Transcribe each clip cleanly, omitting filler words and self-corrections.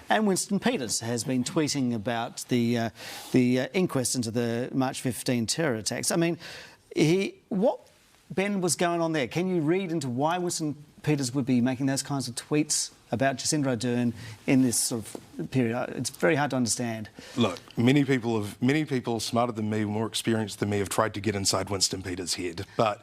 And Winston Peters has been tweeting about the inquest into the March 15 terror attacks. I mean, what, Ben, was going on there? Can you read into why Winston Peters would be making those kinds of tweets about Jacinda Ardern in this sort of period? It's very hard to understand. Look, many people smarter than me, more experienced than me, have tried to get inside Winston Peters' head. But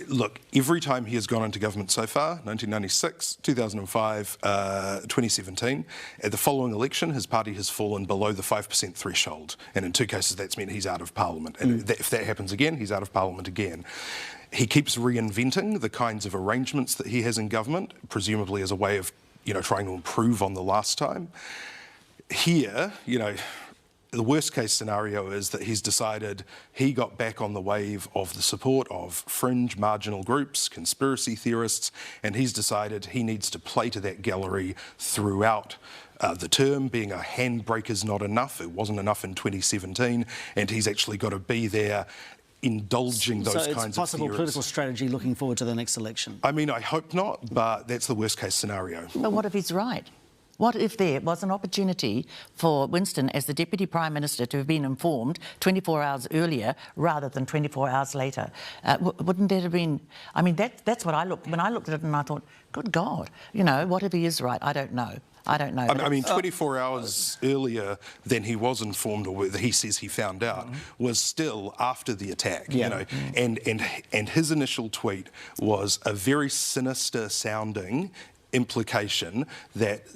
look, every time he has gone into government so far, 1996, 2005, 2017, at the following election, his party has fallen below the 5% threshold. And in two cases, that's meant he's out of Parliament. And if that happens again, he's out of Parliament again. He keeps reinventing the kinds of arrangements that he has in government, presumably as a way of, trying to improve on the last time. Here, the worst case scenario is that he's decided he got back on the wave of the support of fringe marginal groups, conspiracy theorists, and he's decided he needs to play to that gallery throughout the term, being a handbrake is not enough. It wasn't enough in 2017, and he's actually got to be there indulging those kinds of theories. So it's possible political strategy looking forward to the next election? I mean, I hope not, but that's the worst case scenario. But what if he's right? What if there was an opportunity for Winston, as the Deputy Prime Minister, to have been informed 24 hours earlier rather than 24 hours later? Wouldn't that have been... I mean, that's what I looked... When I looked at it and I thought, good God, what if he is right? I don't know. I mean, 24 hours earlier than he was informed, or he says he found out, was still after the attack, and his initial tweet was a very sinister sounding implication that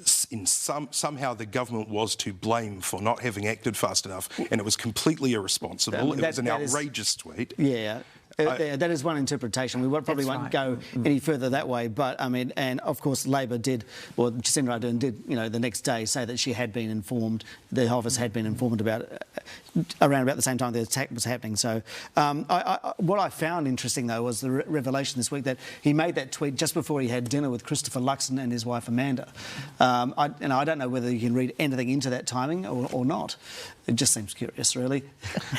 somehow the government was to blame for not having acted fast enough, and it was completely irresponsible. It was an outrageous tweet. Yeah. That is one interpretation. We probably won't go any further that way. But, I mean, and of course Labor did, or Jacinda Ardern did, the next day say that she had been informed, the office had been informed about around about the same time the attack was happening. So what I found interesting, though, was the revelation this week that he made that tweet just before he had dinner with Christopher Luxon and his wife Amanda. I don't know whether you can read anything into that timing or not. It just seems curious, really.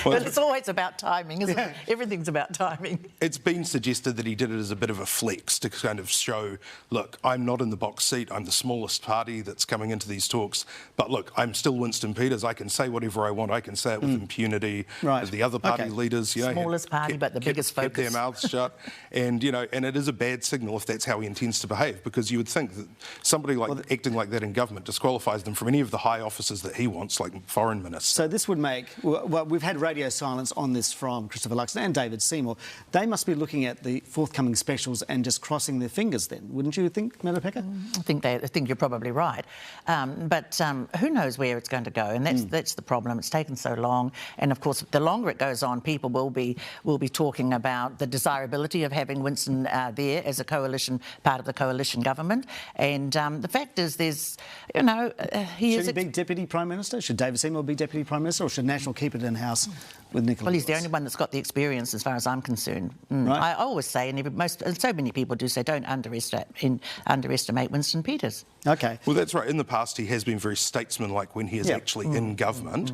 But it's always about timing, isn't it? Everything's about timing. It's been suggested that he did it as a bit of a flex to kind of show, look, I'm not in the box seat, I'm the smallest party that's coming into these talks, but look, I'm still Winston Peters, I can say whatever I want, I can say it with impunity, as the other party leaders, smallest party, but the biggest focus. Kept their mouths shut, and and it is a bad signal if that's how he intends to behave, because you would think that somebody acting like that in government disqualifies them from any of the high offices that he wants, like foreign minister. So this would make... Well, we've had radio silence on this from Christopher Luxon and David Seymour. They must be looking at the forthcoming specials and just crossing their fingers then, wouldn't you think, Maripeka? I think you're probably right. But who knows where it's going to go, and that's the problem. It's taken so long, and of course, the longer it goes on, people will be talking about the desirability of having Winston there as a coalition, part of the coalition government. And the fact is, there's, Should he be Deputy Prime Minister? Should David Seymour be Deputy Prime Minister, or should National keep it in-house with Nicola? Well, he's the only one that's got the experience as far as I'm concerned. Right. I always say, and so many people do say, don't underestimate Winston Peters. OK. Well, that's right. In the past, he has been very statesmanlike when he is actually in government.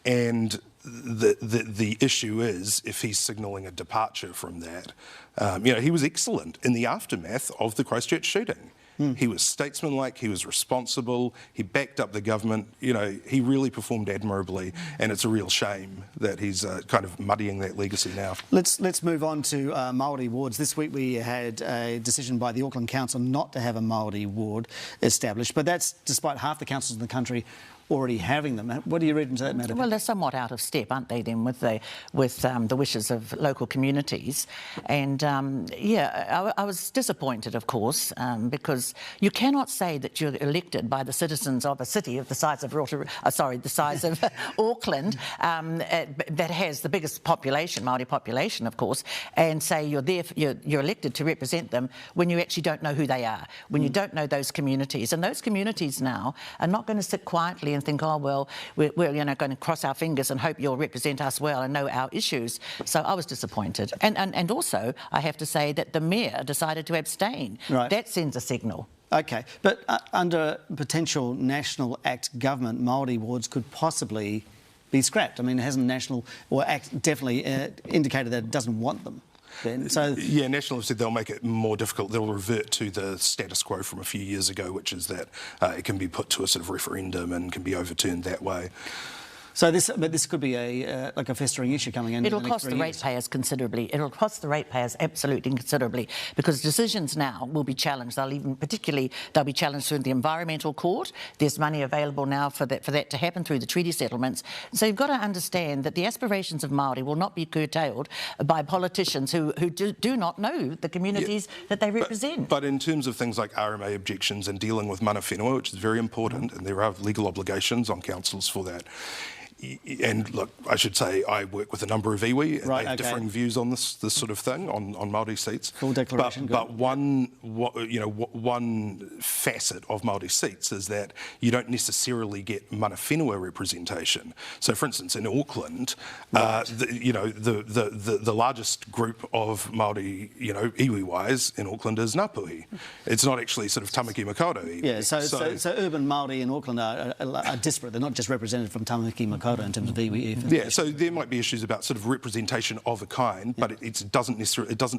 And the issue is, if he's signalling a departure from that, he was excellent in the aftermath of the Christchurch shooting. He was statesmanlike, he was responsible, he backed up the government, he really performed admirably, and it's a real shame that he's kind of muddying that legacy now. Let's move on to Māori wards. This week we had a decision by the Auckland Council not to have a Māori ward established, but that's despite half the councils in the country already having them. What do you read into that matter? Well, they're somewhat out of step, aren't they, then, with the wishes of local communities. And, I was disappointed, of course, because you cannot say that you're elected by the citizens of a city of the size of Auckland, that has the biggest population, Māori population, of course, and say you're elected to represent them when you actually don't know who they are, when you don't know those communities. And those communities now are not going to sit quietly and think, oh, well, we're going to cross our fingers and hope you'll represent us well and know our issues. So I was disappointed. And also, I have to say that the Mayor decided to abstain. Right. That sends a signal. OK, but under potential National Act government, Māori wards could possibly be scrapped. I mean, hasn't National or Act definitely indicated that it doesn't want them? Ben. So yeah, National have said they'll make it more difficult. They'll revert to the status quo from a few years ago, which is that it can be put to a sort of referendum and can be overturned that way. So this could be a festering issue coming in. It'll cost the ratepayers considerably. It'll cost the ratepayers absolutely considerably, because decisions now will be challenged. They'll be challenged through the environmental court. There's money available now for that to happen through the treaty settlements. So you've got to understand that the aspirations of Māori will not be curtailed by politicians who do not know the communities that they represent. But in terms of things like RMA objections and dealing with mana whenua, which is very important, and there are legal obligations on councils for that. And look, I should say I work with a number of iwi, and they have differing views on this sort of thing, on Māori seats. Full declaration. But one facet of Māori seats is that you don't necessarily get mana whenua representation. So, for instance, in Auckland, the largest group of Māori, iwi-wise in Auckland is Ngāpuhi. It's not actually sort of Tamaki Makaurau iwi. Yeah, so urban Māori in Auckland are disparate. They're not just represented from Tamaki Makaurau in terms of iwi. Yeah, so there might be issues about sort of representation of a kind, but it doesn't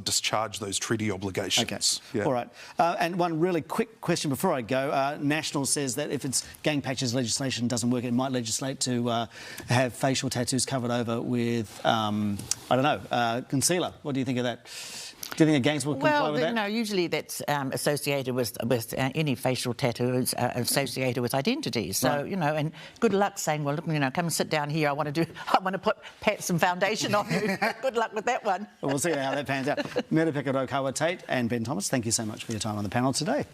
discharge those treaty obligations. Okay. Yeah. All right. And one really quick question before I go. National says that if it's gang patches legislation doesn't work, it might legislate to have facial tattoos covered over with, concealer. What do you think of that? Do you think the gangs will comply with that? No, usually that's associated with any facial tattoos associated with identities. So, and good luck saying, well, look, come and sit down here. I want to pat some foundation on you. Good luck with that one. Well, we'll see how that pans out. Mera Pika Raukawa Tate and Ben Thomas, thank you so much for your time on the panel today.